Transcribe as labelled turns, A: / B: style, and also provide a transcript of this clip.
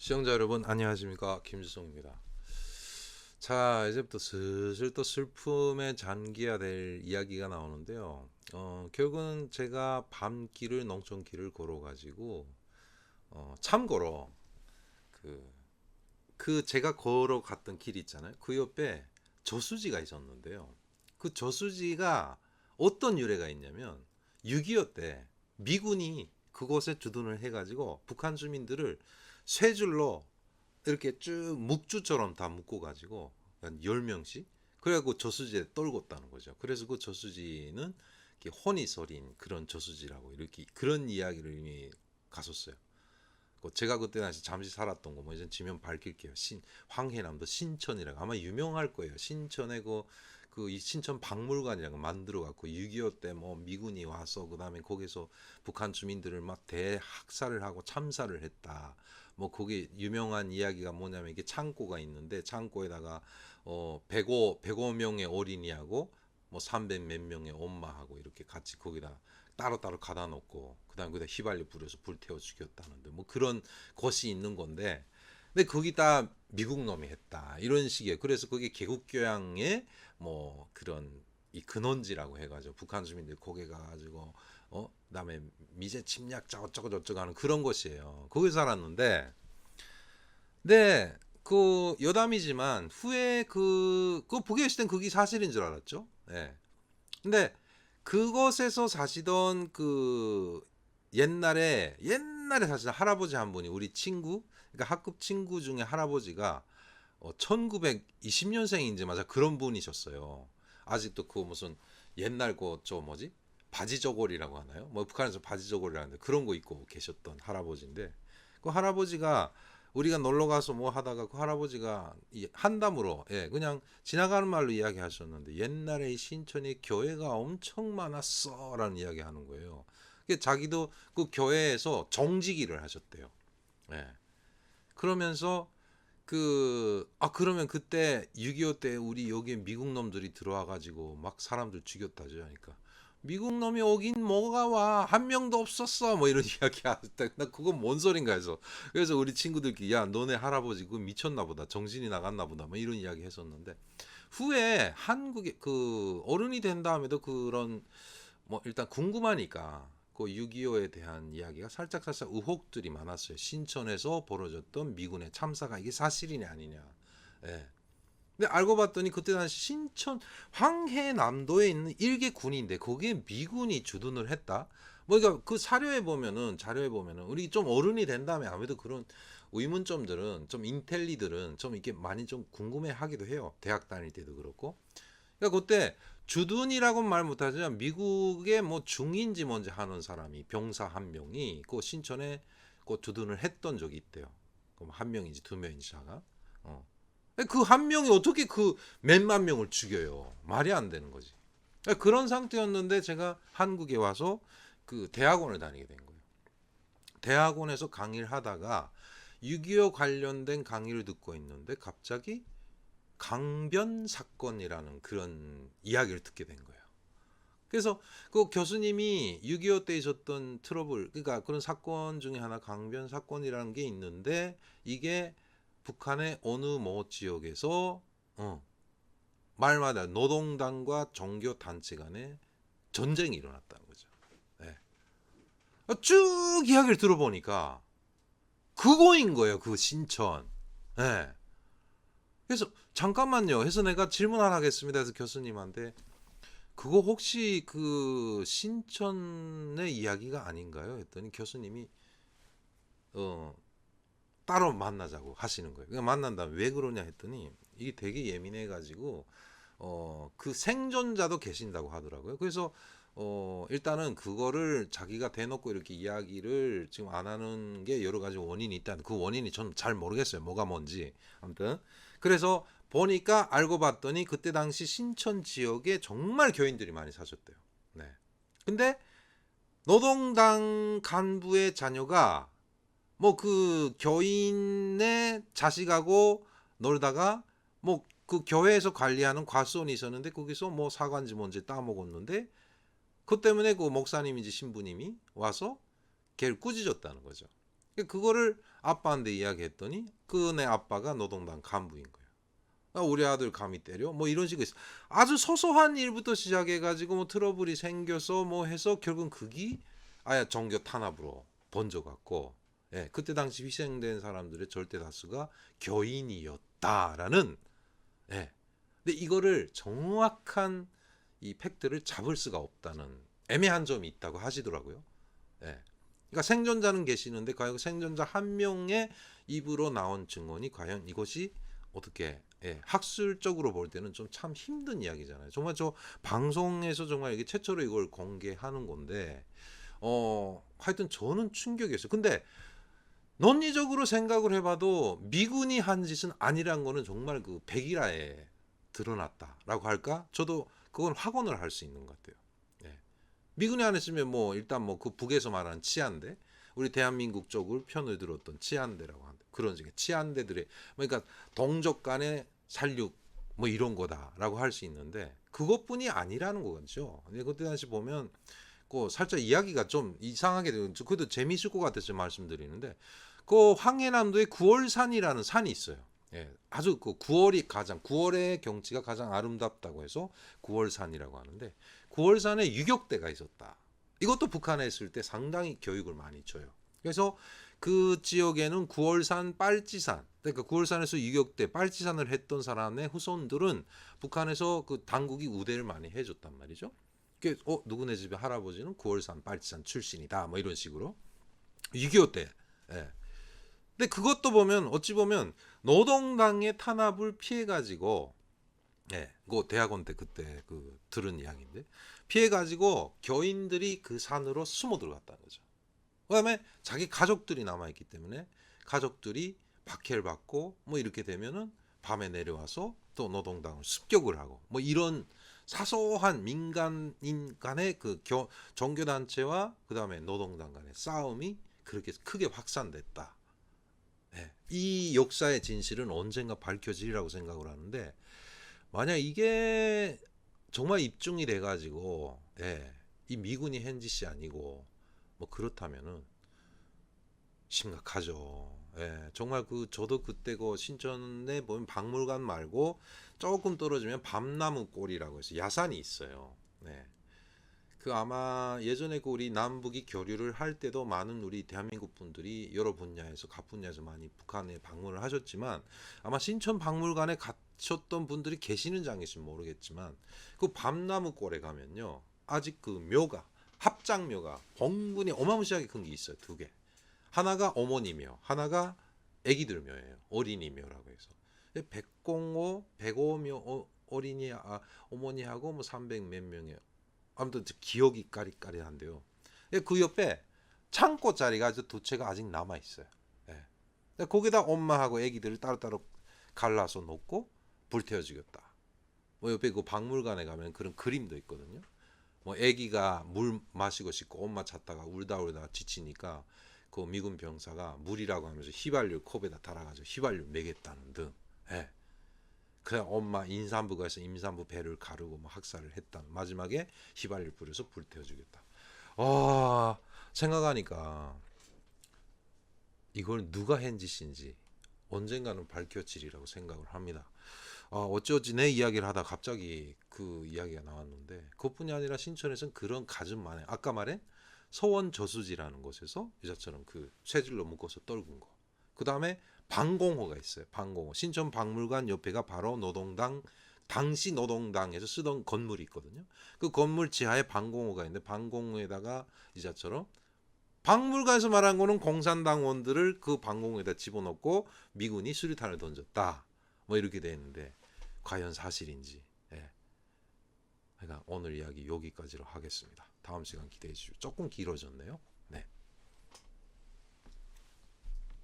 A: 시청자 여러분 안녕하십니까, 김주성입니다. 자, 이제부터 슬슬 또 슬픔에 잠겨야 될 이야기가 나오는데요. 결국은 제가 밤길을 농촌길을 걸어가지고 참고로 그, 그 제가 걸어갔던 길 있잖아요. 그 옆에 저수지가 있었는데요. 그 저수지가 어떤 유래가 있냐면 6.25 때 미군이 그곳에 주둔을 해가지고 북한 주민들을 쇠 줄로 이렇게 쭉 묵주처럼 다 묶어 가지고 한 10명씩 그래갖고 저수지에 떨궜다는 거죠. 그래서 그 저수지는 이렇게 혼이 서린 그런 저수지라고 이렇게 그런 이야기를 이미 갔었어요. 제가 그때 당시 잠시 살았던 거 뭐 이제 지면 밝힐게요. 황해남도 신천이라고 아마 유명할 거예요. 신천에 이 신천 박물관이라고 만들어 갖고 6.25 때 뭐 미군이 와서 그다음에 거기서 북한 주민들을 막 대학살을 하고 참사를 했다. 뭐 거기 유명한 이야기가 뭐냐면 이게 창고가 있는데 창고에다가 105명의 어린이하고 뭐 300 몇 명의 엄마하고 이렇게 같이 거기다 따로따로 가다 놓고 그다음에 거기다 휘발유 뿌려서 불태워 죽였다는데 뭐 그런 것이 있는 건데, 근데 거기다 미국 놈이 했다 이런 식이에요. 그래서 그게 개국교양의 뭐 그런 이 근원지라고 해가지고 북한 주민들이 거기 가가지고 그다음에 미제 침략자 어쩌고 저쩌고 하는 그런 것이에요. 거기 살았는데, 네, 그 여담이지만 후에 그 보게 계실 땐 그게 사실인 줄 알았죠. 네. 근데 그것에서 사시던 그 옛날에 사시던 할아버지 한 분이 우리 친구, 그러니까 학급 친구 중에 할아버지가 1920년생인지 맞아 그런 분이셨어요. 아직도 그 무슨 옛날 저 뭐지? 바지 저고리라고 하나요? 뭐 북한에서 바지 저고리라는데 그런 거 입고 계셨던 할아버지인데, 그 할아버지가 우리가 놀러 가서 뭐 하다가 그 할아버지가 이 한담으로 그냥 지나가는 말로 이야기하셨는데 옛날에 이 신천에 교회가 엄청 많았어라는 이야기하는 거예요. 자기도 그 교회에서 정직일을 하셨대요. 예. 그러면서 그러면 그때 6.25 때 우리 여기에 미국 놈들이 들어와 가지고 막 사람들 죽였다죠 하니까, 미국 놈이 오긴 뭐가 와, 한 명도 없었어 뭐 이런 이야기 하다. 나 그건 뭔 소린가 해서, 그래서 우리 친구들끼리 야 너네 할아버지 그 미쳤나 보다, 정신이 나갔나 보다 뭐 이런 이야기 했었는데, 후에 한국에 그 어른이 된 다음에도 그런 뭐 일단 궁금하니까 그 6.25에 대한 이야기가 살짝살짝 의혹들이 많았어요. 신천에서 벌어졌던 미군의 참사가 이게 사실이냐 아니냐. 예. 근데 알고 봤더니 그때 당시 신천 황해남도에 있는 일개 군인데 거기에 미군이 주둔을 했다. 뭐 그러니까 그 자료에 보면은 우리 좀 어른이 된 다음에 아무래도 그런 의문점들은 좀 인텔리들은 좀 이렇게 많이 좀 궁금해하기도 해요. 대학 다닐 때도 그렇고. 그러니까 그때 주둔이라고 말 못하지만 미국의 뭐 중인지 뭔지 하는 사람이 병사 한 명이 그 신천에 그 주둔을 했던 적이 있대요. 그럼 한 명인지 두 명인지가. 그 한 명이 어떻게 그 몇만 명을 죽여요? 말이 안 되는 거지. 그런 상태였는데 제가 한국에 와서 그 대학원을 다니게 된 거예요. 대학원에서 강의를 하다가 6.25 관련된 강의를 듣고 있는데 갑자기 강변 사건이라는 그런 이야기를 듣게 된 거예요. 그래서 그 교수님이 6.25 때 있었던 트러블, 그러니까 그런 사건 중에 하나 강변 사건이라는 게 있는데, 이게 북한의 어느 뭐 지역에서 말마다 노동당과 종교 단체 간에 전쟁이 일어났다는 거죠. 네. 쭉 이야기를 들어보니까 그거인 거예요. 그 신천. 네. 그래서 잠깐만요 해서 내가 질문 하나 하겠습니다 해서 교수님한테, 그거 혹시 그 신천의 이야기가 아닌가요? 했더니 교수님이 어 따로 만나자고 하시는 거예요. 그러니까 만난 다음에 왜 그러냐 했더니 이게 되게 예민해 가지고 그 생존자도 계신다고 하더라고요. 그래서 일단은 그거를 자기가 대놓고 이렇게 이야기를 지금 안 하는 게 여러 가지 원인이 있다는, 그 원인이 전 잘 모르겠어요. 뭐가 뭔지. 아무튼 그래서 보니까 알고 봤더니 그때 당시 신천 지역에 정말 교인들이 많이 사셨대요. 네. 근데 노동당 간부의 자녀가 뭐 그 교인의 자식하고 놀다가 뭐 그 교회에서 관리하는 과수원이 있었는데 거기서 뭐 사과인지 뭔지 따먹었는데, 그 때문에 그 목사님인지 신부님이 와서 걔를 꾸짖었다는 거죠. 그거를 아빠한테 이야기했더니 그네 아빠가 노동당 간부인 거예요. 아, 우리 아들 감히 때려? 뭐 이런 식으로 아주 소소한 일부터 시작해가지고 뭐 트러블이 생겨서 뭐 해서 결국은 그게 아예 종교 탄압으로 번져갔고, 예, 그때 당시 희생된 사람들의 절대 다수가 교인이었다라는, 예. 근데 이거를 정확한 이 팩트를 잡을 수가 없다는 애매한 점이 있다고 하시더라고요. 예. 그러니까 생존자는 계시는데 과연 생존자 한 명의 입으로 나온 증언이 과연 이것이 어떻게, 예, 학술적으로 볼 때는 좀 참 힘든 이야기잖아요. 정말 저 방송에서 정말 이게 최초로 이걸 공개하는 건데 하여튼 저는 충격이었어요. 근데 논리적으로 생각을 해봐도 미군이 한 짓은 아니란 거는 정말 그 백일화에 드러났다라고 할까? 저도 그건 확언을 할 수 있는 것 같아요. 예. 미군이 안 했으면 뭐 일단 뭐 그 북에서 말하는 치안대, 우리 대한민국 쪽을 편을 들었던 치안대라고 하는데 그런 식의 치안대들의, 그러니까 동족 간의 살육 뭐 이런 거다라고 할 수 있는데 그것뿐이 아니라는 거죠. 근데 그때 당시 보면 그 살짝 이야기가 좀 이상하게 되고 그래도 재미있을 것 같아서 말씀드리는데 그 황해남도에 구월산이라는 산이 있어요. 예, 아주 그 9월의 경치가 가장 아름답다고 해서 구월산이라고 하는데 구월산에 유격대가 있었다. 이것도 북한에 있을 때 상당히 교육을 많이 줘요. 그래서 그 지역에는 구월산 빨치산, 그러니까 구월산에서 유격대 빨치산을 했던 사람의 후손들은 북한에서 그 당국이 우대를 많이 해줬단 말이죠. 누구네 집에 할아버지는 구월산 빨치산 출신이다 뭐 이런 식으로 6.25 때. 예. 근데 그것도 보면 어찌 보면 노동당의 탄압을 피해 가지고, 예, 그 대학원 때 그때 그 들은 이야기인데 피해 가지고 교인들이 그 산으로 숨어 들어갔다는 거죠. 그다음에 자기 가족들이 남아 있기 때문에 가족들이 박해를 받고 뭐 이렇게 되면은 밤에 내려와서 또 노동당을 습격을 하고 뭐 이런 사소한 민간인 간의 그 종교 단체와 그다음에 노동당 간의 싸움이 그렇게 크게 확산됐다. 네. 이 역사의 진실은 언젠가 밝혀지리라고 생각을 하는데 만약 이게 정말 입증이 돼가지고, 예, 이 미군이 한 짓이 아니고 뭐 그렇다면은 심각하죠. 예, 정말 그 저도 그때 그 신천에 보면 박물관 말고 조금 떨어지면 밤나무 꼴이라고 해서 야산이 있어요. 네. 그 아마 예전에 그 우리 남북이 교류를 할 때도 많은 우리 대한민국 분들이 여러 분야에서 각 분야에서 많이 북한에 방문을 하셨지만 아마 신천 박물관에 가셨던 분들이 계시는지 안 계신지 모르겠지만 그 밤나무 꼴에 가면요 아직 그 묘가 합장묘가 봉분이 어마무시하게 큰 게 있어요. 두 개. 하나가 어머니묘, 하나가 애기들묘예요. 어린이묘라고 해서. 105, 105묘 어린이 어머니하고 뭐 300 몇 명이에요. 아무튼 기억이 까리까리한데요. 그 옆에 창고 자리가 아주 두 채가 아직 남아 있어요. 예. 거기다 엄마하고 애기들을 따로따로 갈라서 놓고 불태워 죽였다. 뭐 옆에 그 박물관에 가면 그런 그림도 있거든요. 뭐 애기가 물 마시고 싶고 엄마 찾다가 울다 지치니까 그 미군 병사가 물이라고 하면서 휘발유 컵에다 달아가지고 휘발유 먹였다는 등. 예. 그냥 엄마 임산부가 해서 임산부 배를 가르고 뭐 학살을 했다. 마지막에 휘발유 뿌려서 불태워 주겠다. 아, 생각하니까 이걸 누가 한 짓인지 언젠가는 밝혀지리라고 생각을 합니다. 어쩌지 내 이야기를 하다 갑자기 그 이야기가 나왔는데 그것뿐이 아니라 신천에서는 그런 가슴 만에 아까 말한 서원 저수지라는 곳에서 이자처럼 그 쇠질로 묶어서 떨군 거. 그 다음에 방공호가 있어요. 방공호. 신천 박물관 옆에가 바로 노동당 당시 노동당에서 쓰던 건물이 있거든요. 그 건물 지하에 방공호가 있는데 방공호에다가 이자처럼 박물관에서 말한 거는 공산당원들을 그 방공호에다 집어넣고 미군이 수류탄을 던졌다. 뭐 이렇게 돼 있는데 과연 사실인지. 예. 그러니까 오늘 이야기 여기까지로 하겠습니다. 다음 시간 기대해 주시죠. 조금 길어졌네요.